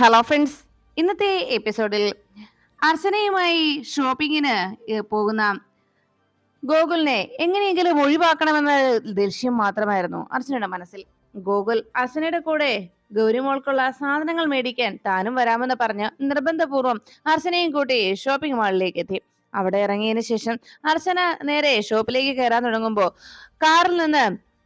Hello friends, ഇന്നത്തെ എപ്പിസോഡിൽ അർച്ചനയുമായി ഷോപ്പിങ്ങിന് പോകുന്ന ഗോകുലിനെ എങ്ങനെയെങ്കിലും ഒഴിവാക്കണമെന്ന ലക്ഷ്യം മാത്രമായിരുന്നു അർച്ചനയുടെ മനസ്സിൽ. ഗോകുൽ അർച്ചനയുടെ കൂടെ ഗൗരിമോൾക്കുള്ള സാധനങ്ങൾ മേടിക്കാൻ താനും വരാമെന്ന് പറഞ്ഞ് നിർബന്ധപൂർവ്വം അർച്ചനയും കൂട്ടി ഷോപ്പിംഗ് മാളിലേക്ക് എത്തി. അവിടെ ഇറങ്ങിയതിനു ശേഷം അർച്ചന നേരെ ഷോപ്പിലേക്ക് കയറാൻ തുടങ്ങുമ്പോൾ കാറിൽ നിന്ന്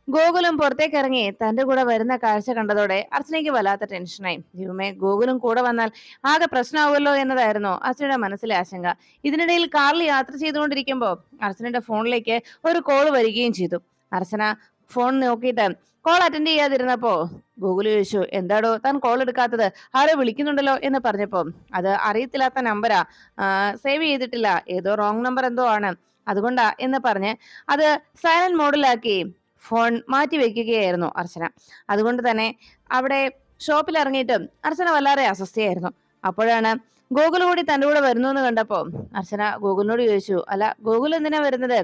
ഗോകുലം പുറത്തേക്ക് ഇറങ്ങി തന്റെ കൂടെ വരുന്ന കാഴ്ച കണ്ടതോടെ അർച്ചനയ്ക്ക് വല്ലാത്ത ടെൻഷനായി. ദൈവമേ, ഗോകുലും കൂടെ വന്നാൽ ആകെ പ്രശ്നമാവുമല്ലോ എന്നതായിരുന്നു അർച്ചനയുടെ മനസ്സിലെ ആശങ്ക. ഇതിനിടയിൽ കാറിൽ യാത്ര ചെയ്തുകൊണ്ടിരിക്കുമ്പോൾ അർച്ചനയുടെ ഫോണിലേക്ക് ഒരു കോൾ വരികയും ചെയ്തു. അർച്ചന ഫോൺ നോക്കിയിട്ട് കോൾ അറ്റൻഡ് ചെയ്യാതിരുന്നപ്പോ ഗൂഗിൾ ചോദിച്ചു, എന്താടോ താൻ കോൾ എടുക്കാത്തത്, ആരോ വിളിക്കുന്നുണ്ടല്ലോ എന്ന് പറഞ്ഞപ്പോ അത് അറിയത്തില്ലാത്ത നമ്പരാ, സേവ് ചെയ്തിട്ടില്ല, ഏതോ റോങ് നമ്പർ എന്തോ ആണ്, അതുകൊണ്ടാ എന്ന് പറഞ്ഞ് അത് സൈലന്റ് മോഡിലാക്കി ഫോൺ മാറ്റി വെക്കുകയായിരുന്നു അർച്ചന. അതുകൊണ്ട് തന്നെ അവിടെ ഷോപ്പിൽ ഇറങ്ങിയിട്ടും അർച്ചന വല്ലാതെ അസ്വസ്ഥയായിരുന്നു. അപ്പോഴാണ് ഗോകുൽ കൂടി തന്റെ കൂടെ വരുന്നു എന്ന് കണ്ടപ്പോ അർച്ചന ഗോകുലിനോട് ചോദിച്ചു, അല്ല ഗോകുൽ എന്തിനാ വരുന്നത്,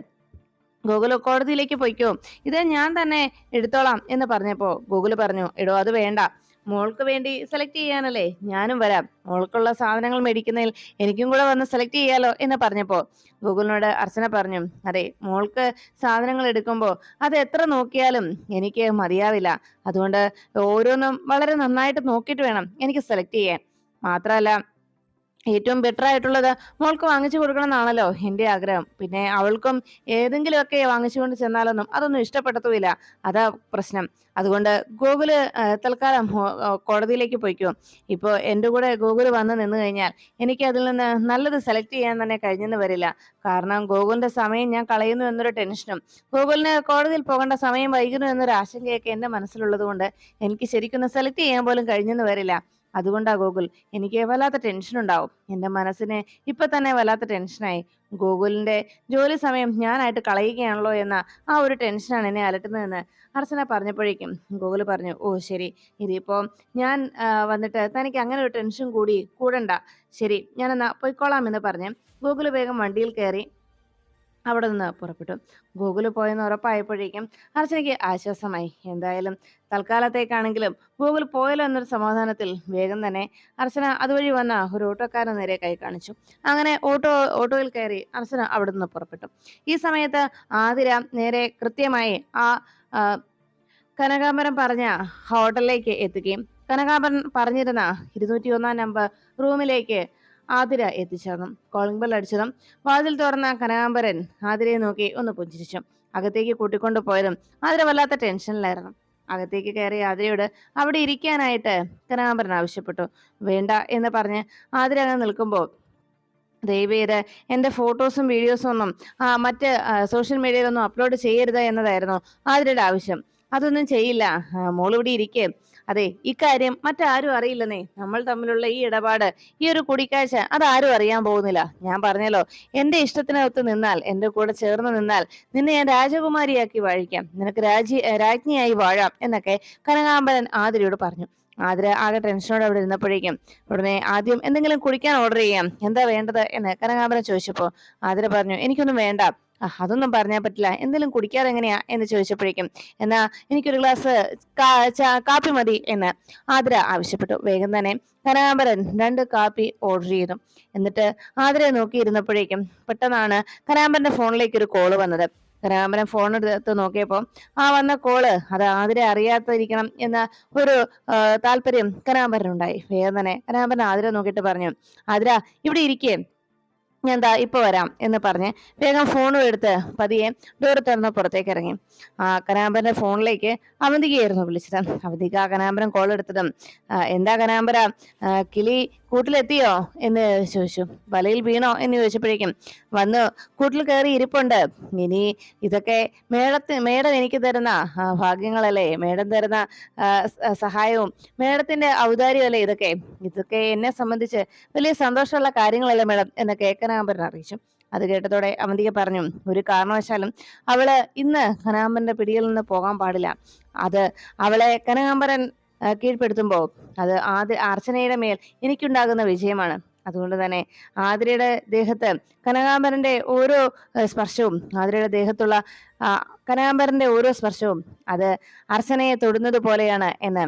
ഗോകുൽ കോടതിയിലേക്ക് പോയിക്കോ, ഇത് ഞാൻ തന്നെ എടുത്തോളാം എന്ന് പറഞ്ഞപ്പോ ഗോകുൽ പറഞ്ഞു, എടോ അത് വേണ്ട, മോൾക്ക് വേണ്ടി സെലക്ട് ചെയ്യാനല്ലേ ഞാനും വരാം, മോൾക്കുള്ള സാധനങ്ങൾ മേടിക്കുന്നതിൽ എനിക്കും കൂടെ വന്ന് സെലക്ട് ചെയ്യാലോ എന്ന് പറഞ്ഞപ്പോ ഗോകുലിനോട് അർച്ചന പറഞ്ഞു, അതെ, മോൾക്ക് സാധനങ്ങൾ എടുക്കുമ്പോ അത് എത്ര നോക്കിയാലും എനിക്ക് മതിയാവില്ല, അതുകൊണ്ട് ഓരോന്നും വളരെ നന്നായിട്ട് നോക്കിയിട്ട് വേണം എനിക്ക് സെലക്ട് ചെയ്യാൻ. മാത്രമല്ല, ഏറ്റവും ബെറ്റർ ആയിട്ടുള്ളത് മോൾക്ക് വാങ്ങിച്ചു കൊടുക്കണം എന്നാണല്ലോ എന്റെ ആഗ്രഹം. പിന്നെ അവൾക്കും ഏതെങ്കിലുമൊക്കെ വാങ്ങിച്ചുകൊണ്ട് ചെന്നാലൊന്നും അതൊന്നും ഇഷ്ടപ്പെടത്തുമില്ല, അതാ പ്രശ്നം. അതുകൊണ്ട് ഗൂഗിള് തൽക്കാലം കോടതിയിലേക്ക് പോയിക്കോ. ഇപ്പോ എന്റെ കൂടെ ഗൂഗിള് വന്ന് നിന്ന് കഴിഞ്ഞാൽ എനിക്ക് അതിൽ നിന്ന് നല്ലത് സെലക്ട് ചെയ്യാൻ തന്നെ കഴിഞ്ഞെന്ന് വരില്ല. കാരണം ഗൂഗിളിന്റെ സമയം ഞാൻ കളയുന്നു എന്നൊരു ടെൻഷനും ഗൂഗിളിന് കോടതിയിൽ പോകേണ്ട സമയം വൈകുന്നു എന്നൊരു ആശങ്കയൊക്കെ എന്റെ മനസ്സിലുള്ളത് കൊണ്ട് എനിക്ക് ശരിക്കും സെലക്ട് ചെയ്യാൻ പോലും കഴിഞ്ഞെന്ന് വരില്ല. അതുകൊണ്ടാ ഗൂഗിൾ, എനിക്ക് വല്ലാത്ത ടെൻഷൻ ഉണ്ടാവും. എന്റെ മനസ്സിന് ഇപ്പൊ തന്നെ വല്ലാത്ത ടെൻഷനായി. ഗൂഗിളിന്റെ ജോലി സമയം ഞാനായിട്ട് കളയുകയാണല്ലോ എന്ന ആ ഒരു ടെൻഷനാണ് എന്നെ അലട്ടുന്നതെന്ന് അർച്ചന പറഞ്ഞപ്പോഴേക്കും ഗൂഗിൾ പറഞ്ഞു, ഓ ശരി, ഇതിപ്പോ ഞാൻ വന്നിട്ട് തനിക്ക് അങ്ങനെ ഒരു ടെൻഷൻ കൂടണ്ട, ശരി ഞാനെന്നാ പൊയ്ക്കോളാം എന്ന് പറഞ്ഞ് ഗൂഗിൾ വേഗം വണ്ടിയിൽ കയറി അവിടെ നിന്ന് പുറപ്പെട്ടു. ഗൂഗിൾ പോയെന്ന് ഉറപ്പായപ്പോഴേക്കും അർച്ചനയ്ക്ക് ആശ്വാസമായി. എന്തായാലും തൽക്കാലത്തേക്കാണെങ്കിലും ഗൂഗിൾ പോയല്ലോ എന്നൊരു സമാധാനത്തിൽ വേഗം തന്നെ അർച്ചന അതുവഴി വന്ന ഒരു ഓട്ടോക്കാരന് നേരെ കൈ കാണിച്ചു. അങ്ങനെ ഓട്ടോയിൽ കയറി അർച്ചന അവിടെ നിന്ന് പുറപ്പെട്ടു. ഈ സമയത്ത് ആതിര നേരെ കൃത്യമായി ആ ആ, കനകാംബരം പറഞ്ഞ ഹോട്ടലിലേക്ക് എത്തുകയും കനകാംബരൻ പറഞ്ഞിരുന്ന 201 നമ്പർ റൂമിലേക്ക് ആതിര എത്തിച്ചേർന്നു. കോളിംഗ് ബെൽ അടിച്ചതും വാതിൽ തുറന്ന കനകാംബരൻ ആതിരയെ നോക്കി ഒന്ന് പുഞ്ചിരിച്ചു. അകത്തേക്ക് കൂട്ടിക്കൊണ്ടു പോയതും ആതിര വല്ലാത്ത ടെൻഷനിലായിരുന്നു. അകത്തേക്ക് കയറി ആതിരയോട് അവിടെ ഇരിക്കാനായിട്ട് കനകാംബരൻ ആവശ്യപ്പെട്ടു. വേണ്ട എന്ന് പറഞ്ഞ് ആതിര അങ്ങനെ നിൽക്കുമ്പോൾ, ദയവേത് എന്റെ ഫോട്ടോസും വീഡിയോസും ഒന്നും മറ്റ് സോഷ്യൽ മീഡിയയിലൊന്നും അപ്ലോഡ് ചെയ്യരുത് എന്നതായിരുന്നു ആതിരയുടെ ആവശ്യം. അതൊന്നും ചെയ്യില്ല, മോളിവിടെ ഇരിക്കേ. അതെ, ഇക്കാര്യം മറ്റാരും അറിയില്ലെന്നേ, നമ്മൾ തമ്മിലുള്ള ഈ ഇടപാട്, ഈ ഒരു കൂടിക്കാഴ്ച അതാരും അറിയാൻ പോകുന്നില്ല. ഞാൻ പറഞ്ഞല്ലോ, എന്റെ ഇഷ്ടത്തിനകത്ത് നിന്നാൽ, എന്റെ കൂടെ ചേർന്ന് നിന്നാൽ നിന്നെ ഞാൻ രാജകുമാരിയാക്കി വാഴിക്കാം, നിനക്ക് രാജ്ഞിയായി വാഴാം എന്നൊക്കെ കനകാംബരൻ ആതിരയോട് പറഞ്ഞു. ആതിര ആകെ ടെൻഷനോടെ അവിടെ ഇരുന്നപ്പോഴേക്കും ഉടനെ ആദ്യം എന്തെങ്കിലും കുടിക്കാൻ ഓർഡർ ചെയ്യാം, എന്താ വേണ്ടത് എന്ന് കനകാംബരൻ ചോദിച്ചപ്പോ ആതിര പറഞ്ഞു, എനിക്കൊന്നും വേണ്ട. അതൊന്നും പറഞ്ഞാൽ പറ്റില്ല, എന്തെങ്കിലും കുടിക്കാതെ എങ്ങനെയാ എന്ന് ചോദിച്ചപ്പോഴേക്കും, എന്നാ എനിക്കൊരു ഗ്ലാസ് കാപ്പി മതി എന്ന് ആതിര ആവശ്യപ്പെട്ടു. വേഗം തന്നെ കനകാംബരൻ 2 കാപ്പി ഓർഡർ ചെയ്തു. എന്നിട്ട് ആതിരയെ നോക്കിയിരുന്നപ്പോഴേക്കും പെട്ടെന്നാണ് കനകാംബരന്റെ ഫോണിലേക്ക് ഒരു കോള് വന്നത്. കനകാംബരൻ ഫോൺ എടുത്ത് നോക്കിയപ്പോ ആ വന്ന കോള് അത് ആതിര അറിയാതിരിക്കണം എന്ന ഒരു താല്പര്യം കനകാംബരനുണ്ടായി. വേഗം തന്നെ കനകാംബരൻ ആതിര നോക്കിയിട്ട് പറഞ്ഞു, ആതിര ഇവിടെ ഇരിക്കേ, ഞാൻ ദാ ഇപ്പൊ വരാം എന്ന് പറഞ്ഞ് വേഗം ഫോണും എടുത്ത് പതിയെ ഡോറ് തുറന്ന് പുറത്തേക്ക് ഇറങ്ങി. കനകാംബരന്റെ ഫോണിലേക്ക് അവന്തികയായിരുന്നു വിളിച്ചത്. അവന്തിക കനകാംബരൻ കോൾ എടുത്തതും, എന്താ കനകാംബര, കിളി കൂട്ടിലെത്തിയോ എന്ന് ചോദിച്ചു. വലയിൽ വീണോ എന്ന് ചോദിച്ചപ്പോഴേക്കും, വന്ന് കൂട്ടിൽ കയറി ഇരിപ്പുണ്ട്, ഇനി ഇതൊക്കെ മേഡം എനിക്ക് തരുന്ന ഭാഗ്യങ്ങളല്ലേ, മേഡം തരുന്ന സഹായവും മേഡത്തിന്റെ ഔദാര്യവും അല്ലേ ഇതൊക്കെ എന്നെ സംബന്ധിച്ച് വലിയ സന്തോഷമുള്ള കാര്യങ്ങളല്ലേ മേഡം എന്ന് കനകാംബരൻ അറിയിച്ചു. അത് കേട്ടതോടെ അവന്തിക പറഞ്ഞു, ഒരു കാരണവശാലും അവള് ഇന്ന് കനകാംബരന്റെ പിടിയിൽ നിന്ന് പോകാൻ പാടില്ല. അത് അവളെ കനകാംബരൻ കീഴ്പ്പെടുത്തുമ്പോ അത് അർച്ചനയുടെ മേൽ എനിക്കുണ്ടാകുന്ന വിജയമാണ്. അതുകൊണ്ട് തന്നെ ആതിരയുടെ ദേഹത്ത് കനകാംബരന്റെ ഓരോ സ്പർശവും, ആതിരയുടെ ദേഹത്തുള്ള കനകാംബരന്റെ ഓരോ സ്പർശവും അത് അർച്ചനയെ തൊടുന്നത് പോലെയാണ് എന്ന്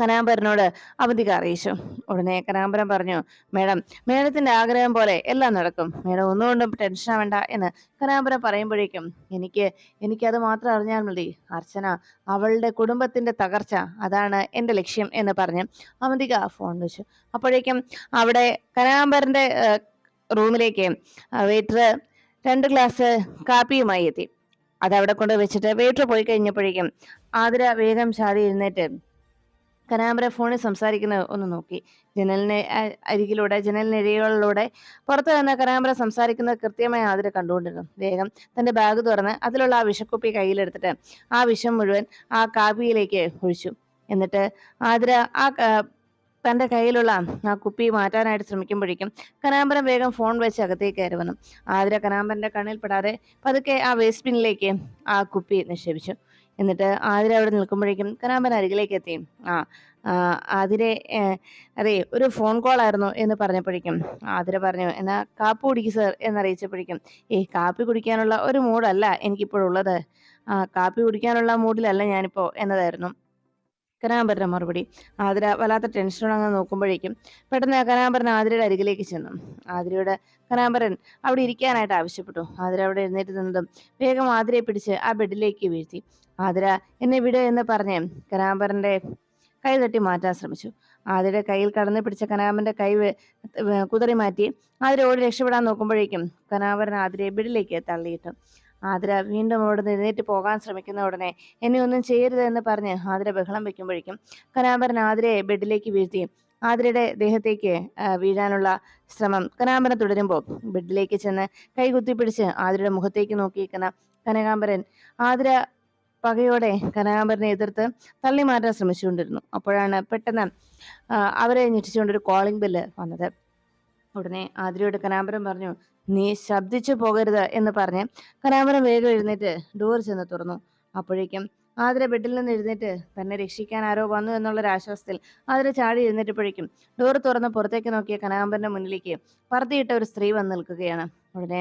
കനാമ്പരനോട് അവന്തിക അറിയിച്ചു. ഉടനെ കനാമ്പരൻ പറഞ്ഞു, മേഡം, മേഡത്തിന്റെ ആഗ്രഹം പോലെ എല്ലാം നടക്കും. മേഡം ഒന്നുകൊണ്ടും ടെൻഷൻ ആവേണ്ട എന്ന് കനാമ്പരൻ പറയുമ്പോഴേക്കും എനിക്കത് മാത്രം അറിഞ്ഞാൽ മതി. അർച്ചന, അവളുടെ കുടുംബത്തിന്റെ തകർച്ച, അതാണ് എന്റെ ലക്ഷ്യം എന്ന് പറഞ്ഞ് അവന്തിക ഫോൺ വെച്ചു. അപ്പോഴേക്കും അവിടെ കനാമ്പരന്റെ റൂമിലേക്ക് വെയിറ്റർ 2 ഗ്ലാസ് കാപ്പിയുമായി എത്തി. അതവിടെ കൊണ്ട് വെച്ചിട്ട് വെയിറ്റർ പോയി കഴിഞ്ഞപ്പോഴേക്കും ആതിര വേഗം ചാടി എഴുന്നേറ്റ് കനാമ്പര ഫോണിൽ സംസാരിക്കുന്നത് ഒന്ന് നോക്കി. ജനലിനരികളിലൂടെ പുറത്തു നിന്ന് കനാമ്പര സംസാരിക്കുന്നത് കൃത്യമായി ആതിര കണ്ടുകൊണ്ടിരുന്നു. വേഗം തന്റെ ബാഗ് തുറന്ന് അതിലുള്ള ആ വിഷക്കുപ്പി കയ്യിലെടുത്തിട്ട് ആ വിഷം മുഴുവൻ ആ കാപ്പിയിലേക്ക് ഒഴിച്ചു. എന്നിട്ട് ആതിര തന്റെ കയ്യിലുള്ള ആ കുപ്പി മാറ്റാനായിട്ട് ശ്രമിക്കുമ്പോഴേക്കും കനാമ്പരൻ വേഗം ഫോൺ വെച്ച് അകത്തേക്ക് കയറി വന്നു. ആതിര കനാമ്പരന്റെ കണ്ണിൽ പെടാതെ പതുക്കെ ആ വേസ്റ്റ് ബിന്നിലേക്ക് ആ കുപ്പി നിക്ഷേപിച്ചു. എന്നിട്ട് ആതിര അവിടെ നിൽക്കുമ്പോഴേക്കും കനാമ്പരൻ അരികിലേക്ക് എത്തി. ആതിരെ, അതെ, ഒരു ഫോൺ കോൾ ആയിരുന്നു എന്ന് പറഞ്ഞപ്പോഴേക്കും ആതിര പറഞ്ഞു, എന്നാ കാപ്പി കുടിക്കും സർ എന്നറിയിച്ചപ്പോഴേക്കും, കാപ്പി കുടിക്കാനുള്ള ഒരു മൂഡല്ല എനിക്കിപ്പോഴുള്ളത്. കാപ്പി കുടിക്കാനുള്ള മൂഡിലല്ല ഞാനിപ്പോ എന്നതായിരുന്നു കനാമ്പരന്റെ മറുപടി. ആതിര വല്ലാത്ത ടെൻഷനോടെ അങ്ങനെ നോക്കുമ്പോഴേക്കും പെട്ടെന്ന് കനാമ്പരൻ ആതിരയുടെ അരികിലേക്ക് ചെന്നു. ആതിരയോട് കനാമ്പരൻ അവിടെ ഇരിക്കാനായിട്ട് ആവശ്യപ്പെട്ടു. ആതിര അവിടെ എഴുന്നേറ്റ് നിന്നതും വേഗം ആതിരയെ പിടിച്ച് ആ ബെഡിലേക്ക് വീഴ്ത്തി. ആതിര, എന്നെ വിട് എന്ന് പറഞ്ഞ് കനാമ്പരന്റെ കൈ തട്ടി മാറ്റാൻ ശ്രമിച്ചു. ആതിരയുടെ കയ്യിൽ കടന്നു പിടിച്ച കനാമ്പരന്റെ കൈ കുതറി മാറ്റി ആതിര ഓടി രക്ഷപ്പെടാൻ നോക്കുമ്പോഴേക്കും കനാമ്പരൻ ആതിരയെ ബെഡിലേക്ക് തള്ളിയിട്ടു. ആതിര വീണ്ടും അവിടെ നിന്ന് എഴുന്നേറ്റ് പോകാൻ ശ്രമിക്കുന്ന ഉടനെ എന്നെ ഒന്നും ചെയ്യരുത് എന്ന് പറഞ്ഞ് ആതിര ബഹളം വെക്കുമ്പോഴേക്കും കനാമ്പരൻ ആതിരയെ ബെഡിലേക്ക് വീഴ്ത്തി ആതിരയുടെ ദേഹത്തേക്ക് വീഴാനുള്ള ശ്രമം കനാമ്പരൻ തുടരുമ്പോൾ ബെഡിലേക്ക് ചെന്ന് കൈ കുത്തിപ്പിടിച്ച് ആതിരയുടെ മുഖത്തേക്ക് നോക്കിയിരിക്കുന്ന കനകാമ്പരൻ ആതിര പകയോടെ കനകാമ്പരനെ എതിർത്ത് തള്ളി മാറ്റാൻ ശ്രമിച്ചുകൊണ്ടിരുന്നു. അപ്പോഴാണ് പെട്ടെന്ന് അവരെ ഞെട്ടിച്ചുകൊണ്ടൊരു കോളിംഗ് ബെല്ല് വന്നത്. ഉടനെ ആതിരയോട് കനാമ്പരൻ പറഞ്ഞു, നീ ശബ്ദിച്ചു പോകരുത് എന്ന് പറഞ്ഞ് കനാമ്പരൻ വേഗം എഴുന്നേറ്റ് ഡോർ ചെന്ന് തുറന്നു. അപ്പോഴേക്കും ആതിര ബെഡിൽ നിന്ന് എഴുന്നേറ്റ് തന്നെ രക്ഷിക്കാൻ ആരോ വന്നു എന്നുള്ളൊരു ആശ്വാസത്തിൽ ആതിര ചാടി എഴുന്നേറ്റപ്പോഴേക്കും ഡോർ തുറന്ന് പുറത്തേക്ക് നോക്കിയ കനാമ്പരന്റെ മുന്നിലേക്ക് പർദ്ദയിട്ട ഒരു സ്ത്രീ വന്ന് നിൽക്കുകയാണ്. ഉടനെ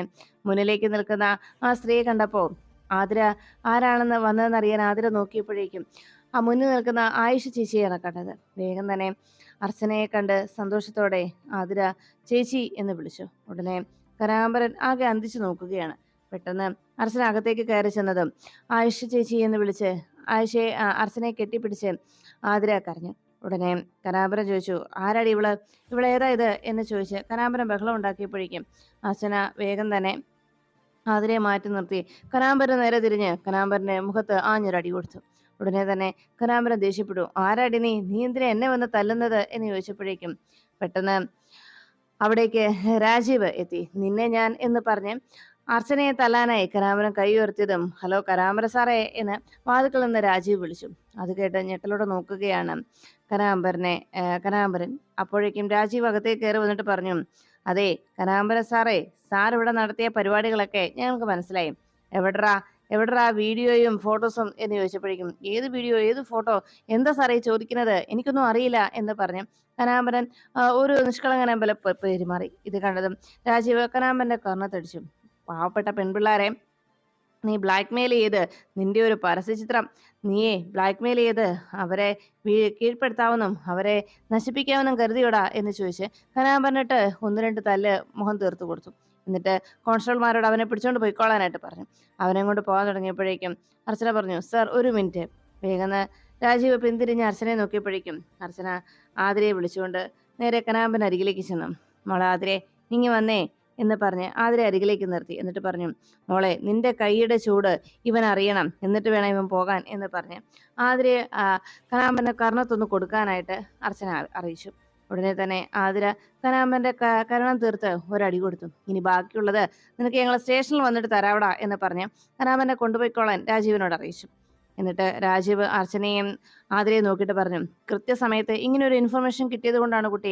മുന്നിലേക്ക് നിൽക്കുന്ന ആ സ്ത്രീയെ കണ്ടപ്പോൾ ആതിര ആരാണെന്ന് വന്നതെന്നറിയാൻ ആതിര നോക്കിയപ്പോഴേക്കും ആ മുന്നിൽ നിൽക്കുന്ന ആയിഷ ചേച്ചിയാണ് കണ്ടത്. വേഗം തന്നെ അർച്ചനയെ കണ്ട് സന്തോഷത്തോടെ ആതിര ചേച്ചി എന്ന് വിളിച്ചു. ഉടനെ കനാമ്പരൻ ആകെ അന്തിച്ചു നോക്കുകയാണ്. പെട്ടെന്ന് അർച്ചന അകത്തേക്ക് കയറി ചെന്നതും ആയിഷ ചേച്ചി എന്ന് വിളിച്ച് ആയിഷയെ അർച്ചനയെ കെട്ടിപ്പിടിച്ച് ആതിര കരഞ്ഞു. ഉടനെ കനാമ്പരൻ ചോദിച്ചു, ആരാടി ഇവളേതാ ഇത് എന്ന് ചോദിച്ച് കനാമ്പരൻ ബഹളം ഉണ്ടാക്കിയപ്പോഴേക്കും അർച്ചന വേഗം തന്നെ ആതിരയെ മാറ്റി നിർത്തി കനാമ്പരൻ നേരെ തിരിഞ്ഞ് കനാമ്പരന്റെ മുഖത്ത് ആഞ്ഞൊരടി കൊടുത്തു. ഉടനെ തന്നെ കനാമ്പരൻ ദേഷ്യപ്പെട്ടു, ആരാടി നീ എന്തിനാ എന്നെ വന്ന് തല്ലുന്നത് എന്ന് ചോദിച്ചപ്പോഴേക്കും പെട്ടെന്ന് അവിടേക്ക് രാജീവ് എത്തി. നിന്നെ ഞാൻ എന്ന് പറഞ്ഞ് അർച്ചനയെ തല്ലാനായി കനാമ്പരൻ കൈ ഉയർത്തിയതും ഹലോ കനാമ്പര സാറേ എന്ന് വാതിൽക്കൽ നിന്ന് രാജീവ് വിളിച്ചു. അത് കേട്ട് ഞെട്ടലോടെ നോക്കുകയാണ് കനാമ്പരൻ. അപ്പോഴേക്കും രാജീവ് അകത്തേക്ക് കയറി വന്നിട്ട് പറഞ്ഞു, അതെ കനാമ്പരൻ സാറേ, സാർ ഇവിടെ നടത്തിയ പരിപാടികളൊക്കെ ഞങ്ങൾക്ക് മനസ്സിലായി. എവിടറാ വീഡിയോയും ഫോട്ടോസും എന്ന് ചോദിച്ചപ്പോഴേക്കും ഏത് വീഡിയോ ഏത് ഫോട്ടോ എന്താ സാറേ ചോദിക്കുന്നത്, എനിക്കൊന്നും അറിയില്ല എന്ന് പറഞ്ഞ് കനാമ്പരൻ ഒരു നിഷ്കളങ്കനെ പോലെ പെരുമാറി. ഇത് കണ്ടതും രാജീവ് കനാമ്പരന്റെ കർണത്തടിച്ചു. പാവപ്പെട്ട പെൺപിള്ളാരെ നീ ബ്ലാക്ക്മെയിൽ ചെയ്ത് നിന്റെ ഒരു പരസ്യചിത്രം നീയെ ബ്ലാക്ക്മെയിൽ ചെയ്ത് അവരെ കീഴ്പ്പെടുത്താവുന്നും അവരെ നശിപ്പിക്കാവുന്നും കരുതിയോടാ എന്ന് ചോദിച്ച് കനാമ്പരനിട്ട് 1-2 തല്ല് മുഖം തീർത്തു കൊടുത്തു. എന്നിട്ട് കോൺസ്റ്റബിൾമാരോട് അവനെ പിടിച്ചോണ്ട് പോയിക്കോളാനായിട്ട് പറഞ്ഞു. അവനെ കൊണ്ട് പോകാൻ തുടങ്ങിയപ്പോഴേക്കും അർച്ചന പറഞ്ഞു, സർ 1 മിനിറ്റ്. വേഗം രാജീവ് പിന്തിരിഞ്ഞ് അർച്ചനയെ നോക്കിയപ്പോഴേക്കും അർച്ചന ആതിരയെ വിളിച്ചുകൊണ്ട് നേരെ കനാമ്പൻ അരികിലേക്ക് ചെന്നു. മോളെ ആതിരെ, ഇങ്ങി വന്നേ എന്ന് പറഞ്ഞ് ആതിരെ അരികിലേക്ക് നിർത്തി. എന്നിട്ട് പറഞ്ഞു, മോളെ നിന്റെ കൈയുടെ ചൂട് ഇവൻ അറിയണം, എന്നിട്ട് വേണം ഇവൻ പോകാൻ എന്ന് പറഞ്ഞ് ആതിരെ കനാമ്പന്റെ കർണത്തൊന്ന് കൊടുക്കാനായിട്ട് അർച്ചന അറിയിച്ചു. ഉടനെ തന്നെ ആതിര കനാമ്പന്റെ കരണം തീർത്ത് ഒരടി കൊടുത്തു. ഇനി ബാക്കിയുള്ളത് നിനക്ക് ഞങ്ങൾ സ്റ്റേഷനിൽ വന്നിട്ട് തരാവടാ എന്ന് പറഞ്ഞ് കനാമ്പനെ കൊണ്ടുപോയിക്കോളാൻ രാജീവിനോട് അറിയിച്ചു. എന്നിട്ട് രാജീവ് അർച്ചനയും ആതിരയെ നോക്കിയിട്ട് പറഞ്ഞു, കൃത്യസമയത്ത് ഇങ്ങനെ ഒരു ഇൻഫർമേഷൻ കിട്ടിയത് കൊണ്ടാണ് കുട്ടി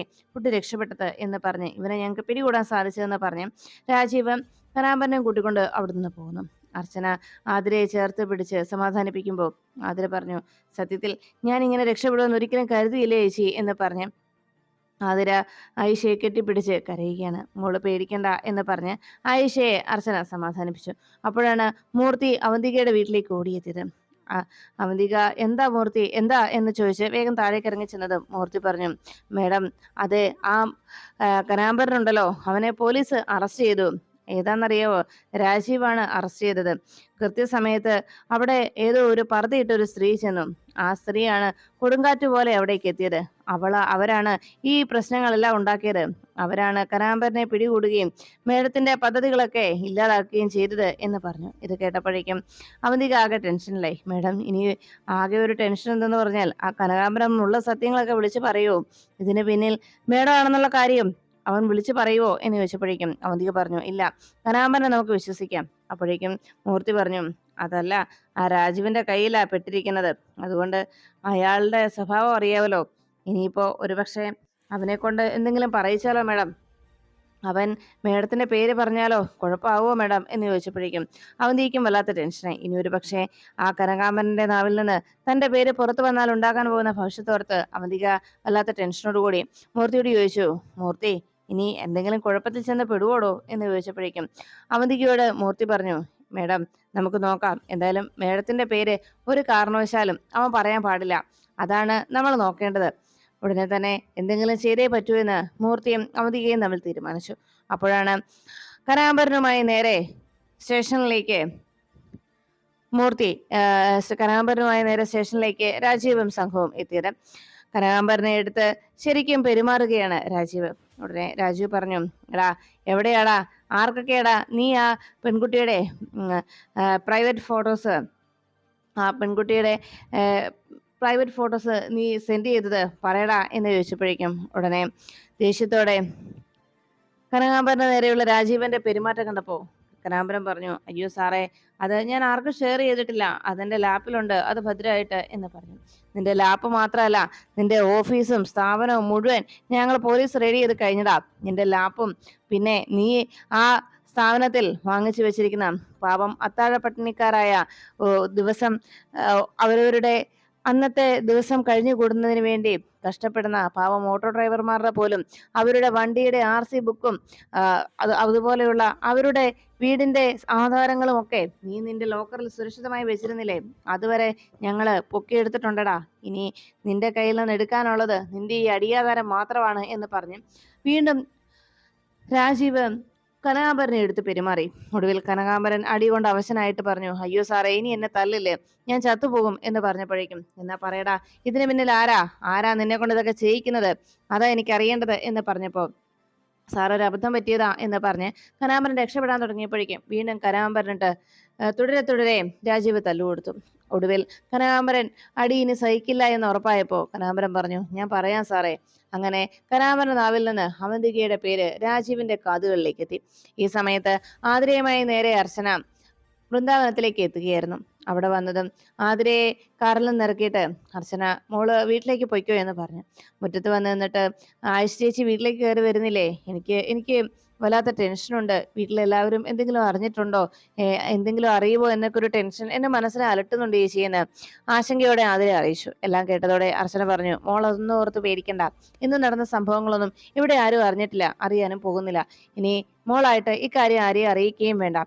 രക്ഷപ്പെട്ടത് എന്ന് പറഞ്ഞ് ഇവനെ ഞങ്ങൾക്ക് പിടികൂടാൻ സാധിച്ചതെന്ന് പറഞ്ഞ് രാജീവ് കനാമ്പനെയും കൂട്ടിക്കൊണ്ട് അവിടെ നിന്ന് പോകുന്നു. അർച്ചന ആതിരയെ ചേർത്ത് പിടിച്ച് സമാധാനിപ്പിക്കുമ്പോൾ ആതിര പറഞ്ഞു, സത്യത്തിൽ ഞാൻ ഇങ്ങനെ രക്ഷപ്പെടുമെന്ന് ഒരിക്കലും കരുതിയില്ലേ ചേച്ചി എന്ന് പറഞ്ഞ് ആതിര ആയിഷയെ കെട്ടിപ്പിടിച്ച് കരയുകയാണ്. മോള് പേടിക്കണ്ട എന്ന് പറഞ്ഞ് ആയിഷയെ അർച്ചന സമാധാനിപ്പിച്ചു. അപ്പോഴാണ് മൂർത്തി അവന്തികയുടെ വീട്ടിലേക്ക് ഓടിയെത്തിയത്. അവന്തിക എന്താ മൂർത്തി എന്താ എന്ന് ചോദിച്ച് വേഗം താഴേക്ക് ഇറങ്ങി ചെന്നത് മൂർത്തി പറഞ്ഞു, മേഡം അത് ആ കനാമ്പറിനുണ്ടല്ലോ, അവനെ പോലീസ് അറസ്റ്റ് ചെയ്തു. ഏതാണെന്നറിയാവോ? രാജീവാണ് അറസ്റ്റ് ചെയ്തത്. കൃത്യസമയത്ത് അവിടെ ഏതോ ഒരു പർദ്ദയിട്ട ഒരു സ്ത്രീ ചെന്നു. ആ സ്ത്രീയാണ് കൊടുങ്കാറ്റ് പോലെ അവിടേക്ക് എത്തിയത്. അവരാണ് ഈ പ്രശ്നങ്ങളെല്ലാം ഉണ്ടാക്കിയത്. അവരാണ് കനാമ്പറിനെ പിടികൂടുകയും മേഡത്തിന്റെ പദ്ധതികളൊക്കെ ഇല്ലാതാക്കുകയും ചെയ്തത് എന്ന് പറഞ്ഞു. ഇത് കേട്ടപ്പോഴേക്കും അവന്തിക ആകെ ടെൻഷനിലായി. മേഡം, ഇനി ആകെ ഒരു ടെൻഷൻ എന്തെന്ന് പറഞ്ഞാൽ ആ കനകാംബരം ഉള്ള സത്യങ്ങളൊക്കെ വിളിച്ചു പറയുമോ? ഇതിന് പിന്നിൽ മേഡം ആണെന്നുള്ള കാര്യം അവൻ വിളിച്ചു പറയുവോ എന്ന് ചോദിച്ചപ്പോഴേക്കും അവന്തിക പറഞ്ഞു, ഇല്ല, കനാമ്പനെ നമുക്ക് വിശ്വസിക്കാം. അപ്പോഴേക്കും മൂർത്തി പറഞ്ഞു, അതല്ല, ആ രാജുവിന്റെ കയ്യിലാ പെട്ടിരിക്കുന്നത്. അതുകൊണ്ട് അയാളുടെ സ്വഭാവം അറിയാവല്ലോ. ഇനിയിപ്പോ ഒരുപക്ഷെ അവനെ കൊണ്ട് എന്തെങ്കിലും പറയിച്ചാലോ മേഡം? അവൻ മേഡത്തിന്റെ പേര് പറഞ്ഞാലോ കുഴപ്പമാവോ മേഡം എന്ന് ചോദിച്ചപ്പോഴേക്കും അവന്തിക്കും വല്ലാത്ത ടെൻഷനായി. ഇനി ഒരു പക്ഷേ ആ കനകാംബരന്റെ നാവിൽ നിന്ന് തന്റെ പേര് പുറത്തു വന്നാൽ ഉണ്ടാക്കാൻ പോകുന്ന ഭവിഷ്യത്തോർത്ത് അവന്തിക വല്ലാത്ത ടെൻഷനോടുകൂടി മൂർത്തിയോട് ചോദിച്ചു, മൂർത്തി, ഇനി എന്തെങ്കിലും കുഴപ്പത്തിൽ ചെന്ന് പെടുവോടോ എന്ന് ചോദിച്ചപ്പോഴേക്കും അവന്തികയോട് മൂർത്തി പറഞ്ഞു, മേഡം, നമുക്ക് നോക്കാം. എന്തായാലും മേഡത്തിന്റെ പേര് ഒരു കാരണവശാലും അവൻ പറയാൻ പാടില്ല. അതാണ് നമ്മൾ നോക്കേണ്ടത്. ഉടനെ തന്നെ എന്തെങ്കിലും ചെയ്തേ പറ്റൂ എന്ന് മൂർത്തിയും അവന്തികയും തമ്മിൽ തീരുമാനിച്ചു. അപ്പോഴാണ് കനാമ്പരനുമായി നേരെ സ്റ്റേഷനിലേക്ക് രാജീവും സംഘവും എത്തിയത്. കനകാംബരനെ എടുത്ത് ശരിക്കും പെരുമാറുകയാണ് രാജീവ്. ഉടനെ രാജീവ് പറഞ്ഞു, എടാ, എവിടെയാടാ, ആർക്കൊക്കെയാടാ നീ ആ പെൺകുട്ടിയുടെ പ്രൈവറ്റ് ഫോട്ടോസ് നീ സെൻഡ് ചെയ്തത് പറയടാ എന്ന് ചോദിച്ചപ്പോഴേക്കും ഉടനെ ദേഷ്യത്തോടെ കനകാംബരന് നേരെയുള്ള രാജീവന്റെ പെരുമാറ്റം കണ്ടപ്പോ കനകാംബരൻ പറഞ്ഞു, അയ്യോ സാറേ, അത് ഞാൻ ആർക്കും ഷെയർ ചെയ്തിട്ടില്ല. അതെന്റെ ലാപ്പിലുണ്ട്, അത് ഭദ്രമായിട്ട് എന്ന് പറഞ്ഞു. നിന്റെ ലാപ്പ് മാത്രമല്ല, നിന്റെ ഓഫീസും സ്ഥാപനവും മുഴുവൻ ഞങ്ങൾ പോലീസ് റെഡി ചെയ്ത് കഴിഞ്ഞതാ. നിന്റെ ലാപ്പും പിന്നെ നീ ആ സ്ഥാപനത്തിൽ വാങ്ങിച്ചു വെച്ചിരിക്കുന്ന പാപം അത്താഴ പട്ടിണിക്കാരായ ദിവസം അവരവരുടെ അന്നത്തെ ദിവസം കഴിഞ്ഞു കൂടുന്നതിന് വേണ്ടി കഷ്ടപ്പെടുന്ന പാവം ഓട്ടോ ഡ്രൈവർമാരുടെ പോലും അവരുടെ വണ്ടിയുടെ RC ബുക്കും അതുപോലെയുള്ള അവരുടെ വീടിന്റെ ആധാരങ്ങളും ഒക്കെ നീ നിന്റെ ലോക്കറിൽ സുരക്ഷിതമായി വെച്ചിരുന്നില്ലേ? അതുവരെ ഞങ്ങള് പൊക്കിയെടുത്തിട്ടുണ്ടടാ. ഇനി നിന്റെ കയ്യിൽ നിന്ന് എടുക്കാനുള്ളത് നിന്റെ ഈ അടിയാധാരം മാത്രമാണ് എന്ന് പറഞ്ഞ് വീണ്ടും രാജീവ് കനകാംബരനെ എടുത്ത് പെരുമാറി. ഒടുവിൽ കനകാംബരൻ അടി കൊണ്ട് അവശനായിട്ട് പറഞ്ഞു, അയ്യോ സാറേ, ഇനി എന്നെ തല്ലില്ലേ, ഞാൻ ചത്തുപോകും എന്ന് പറഞ്ഞപ്പോഴേക്കും, എന്നാ പറയടാ, ഇതിന് പിന്നിൽ ആരാ നിന്നെ കൊണ്ട് ഇതൊക്കെ ചെയ്യിക്കുന്നത്? അതാ എനിക്ക് അറിയേണ്ടത് എന്ന് പറഞ്ഞപ്പോ, സാർ ഒരു അബദ്ധം പറ്റിയതാ എന്ന് പറഞ്ഞ് കനകാംബരൻ രക്ഷപ്പെടാൻ തുടങ്ങിയപ്പോഴേക്കും വീണ്ടും കനകാംബരനിട്ട് തുടരെ രാജീവ് തല്ലുകൊടുത്തു. ഒടുവിൽ കനകാംബരൻ അടി ഇനി സഹിക്കില്ല എന്ന് ഉറപ്പായപ്പോ കനകാംബരൻ പറഞ്ഞു, ഞാൻ പറയാം സാറേ. അങ്ങനെ കനകാംബരന്റെ നാവിൽ നിന്ന് അവന്തികയുടെ പേര് രാജീവിന്റെ കാതുകളിലേക്ക് എത്തി. ഈ സമയത്ത് ആതിരയുമായി നേരെ അർച്ചന വൃന്ദാവനത്തിലേക്ക് എത്തുകയായിരുന്നു. അവിടെ വന്നതും ആതിരയെ കാറിൽ നിന്ന് ഇറക്കിയിട്ട് അർച്ചന, മോള് വീട്ടിലേക്ക് പൊയ്ക്കോ എന്ന് പറഞ്ഞു. മുറ്റത്ത് വന്ന് നിന്നിട്ട്, ആയിഷ ചേച്ചി വീട്ടിലേക്ക് കയറി വരുന്നില്ലേ? എനിക്ക് വല്ലാത്ത ടെൻഷനുണ്ട്. വീട്ടിലെല്ലാവരും എന്തെങ്കിലും അറിഞ്ഞിട്ടുണ്ടോ, എന്തെങ്കിലും അറിയുമോ എന്നൊക്കെ ഒരു ടെൻഷൻ എന്റെ മനസ്സിനെ അലട്ടുന്നുണ്ട് ചേച്ചി എന്ന് ആശങ്കയോടെ ആതിരെ അറിയിച്ചു. എല്ലാം കേട്ടതോടെ അർച്ചന പറഞ്ഞു, മോൾ അതൊന്നും ഓർത്ത് പേടിക്കണ്ട. ഇന്ന് നടന്ന സംഭവങ്ങളൊന്നും ഇവിടെ ആരും അറിഞ്ഞിട്ടില്ല, അറിയാനും പോകുന്നില്ല. ഇനി മോളായിട്ട് ഇക്കാര്യം ആരെയും അറിയിക്കുകയും വേണ്ട.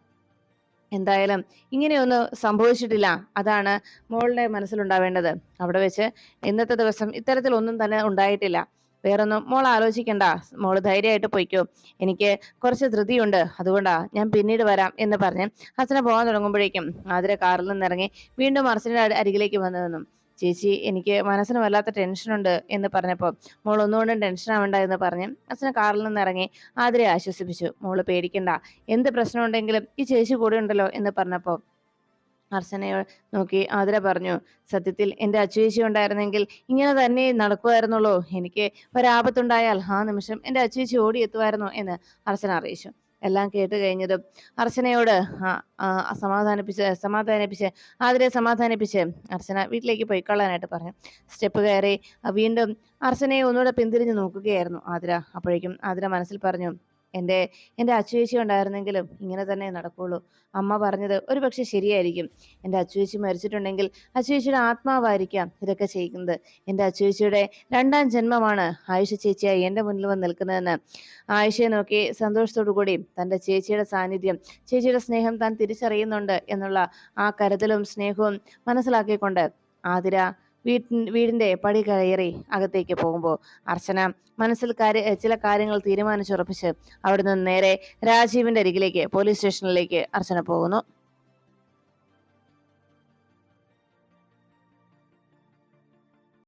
എന്തായാലും ഇങ്ങനെയൊന്നും സംഭവിച്ചിട്ടില്ല, അതാണ് മോളുടെ മനസ്സിലുണ്ടാവേണ്ടത്. അവിടെ വെച്ച് ഇന്നത്തെ ദിവസം ഇത്തരത്തിലൊന്നും തന്നെ ഉണ്ടായിട്ടില്ല. വേറൊന്നും മോൾ ആലോചിക്കണ്ട, മോള് ധൈര്യമായിട്ട് പൊയ്ക്കോ. എനിക്ക് കുറച്ച് ധൃതിയുണ്ട്, അതുകൊണ്ടാ ഞാൻ പിന്നീട് വരാം എന്ന് പറഞ്ഞ് അച്ഛനെ പോകാൻ തുടങ്ങുമ്പോഴേക്കും ആതിര കാറിൽ നിന്നിറങ്ങി വീണ്ടും അർച്ചനയുടെ അരികിലേക്ക് വന്നു നിന്നു. ചേച്ചി, എനിക്ക് മനസ്സിന് വല്ലാത്ത ടെൻഷനുണ്ട് എന്ന് പറഞ്ഞപ്പോൾ, മോൾ ഒന്നുകൊണ്ടും ടെൻഷൻ ആവണ്ട എന്ന് പറഞ്ഞ് അച്ഛനെ കാറിൽ നിന്ന് ഇറങ്ങി ആതിരെ ആശ്വസിപ്പിച്ചു. മോള് പേടിക്കണ്ട, എന്ത് പ്രശ്നമുണ്ടെങ്കിലും ഈ ചേച്ചി കൂടെ ഉണ്ടല്ലോ എന്ന് പറഞ്ഞപ്പോൾ അർച്ചനയെ നോക്കി ആതിര പറഞ്ഞു, സത്യത്തിൽ എന്റെ അച്ചുചേച്ചി ഉണ്ടായിരുന്നെങ്കിൽ ഇങ്ങനെ തന്നെ നടക്കുമായിരുന്നുള്ളൂ. എനിക്ക് ഒരാപത്തുണ്ടായാൽ ആ നിമിഷം എന്റെ അച്ചുചേച്ചി ഓടിയെത്തുമായിരുന്നു എന്ന് അർച്ചന അറിയിച്ചു. എല്ലാം കേട്ട് കഴിഞ്ഞതും അർച്ചനയോട് സമാധാനിപ്പിച്ച് ആതിരെ സമാധാനിപ്പിച്ച് അർച്ചന വീട്ടിലേക്ക് പോയിക്കൊള്ളാനായിട്ട് പറഞ്ഞു. സ്റ്റെപ്പ് കയറി വീണ്ടും അർച്ചനയെ ഒന്നുകൂടെ പിന്തിരിഞ്ഞ് നോക്കുകയായിരുന്നു ആതിര. അപ്പോഴേക്കും ആതിര മനസ്സിൽ പറഞ്ഞു, എൻ്റെ എൻ്റെ അച്ചുവേച്ചി ഉണ്ടായിരുന്നെങ്കിലും ഇങ്ങനെ തന്നെ നടക്കുള്ളൂ. അമ്മ പറഞ്ഞത് ഒരു പക്ഷെ ശരിയായിരിക്കും. എൻ്റെ അച്ചുവേച്ചി മരിച്ചിട്ടുണ്ടെങ്കിൽ അച്ചുവേച്ചിയുടെ ആത്മാവായിരിക്കാം ഇതൊക്കെ ചെയ്യുന്നത്. എൻ്റെ അച്ചുവേച്ചിയുടെ രണ്ടാം ജന്മമാണ് ആയിഷ ചേച്ചിയായി എൻ്റെ മുന്നിൽ വന്ന് നിൽക്കുന്നതെന്ന് ആയിഷയെ നോക്കി സന്തോഷത്തോടു കൂടി തൻ്റെ ചേച്ചിയുടെ സാന്നിധ്യം, ചേച്ചിയുടെ സ്നേഹം താൻ തിരിച്ചറിയുന്നുണ്ട് എന്നുള്ള ആ കരുതലും സ്നേഹവും മനസ്സിലാക്കിക്കൊണ്ട് ആതിര വീടിന്റെ പടി കയറി അകത്തേക്ക് പോകുമ്പോൾ അർച്ചന മനസ്സിൽ ചില കാര്യങ്ങൾ തീരുമാനിച്ചുറപ്പിച്ച് അവിടെ നിന്ന് നേരെ രാജീവിന്റെ അരികിലേക്ക്, പോലീസ് സ്റ്റേഷനിലേക്ക് അർച്ചന പോകുന്നു.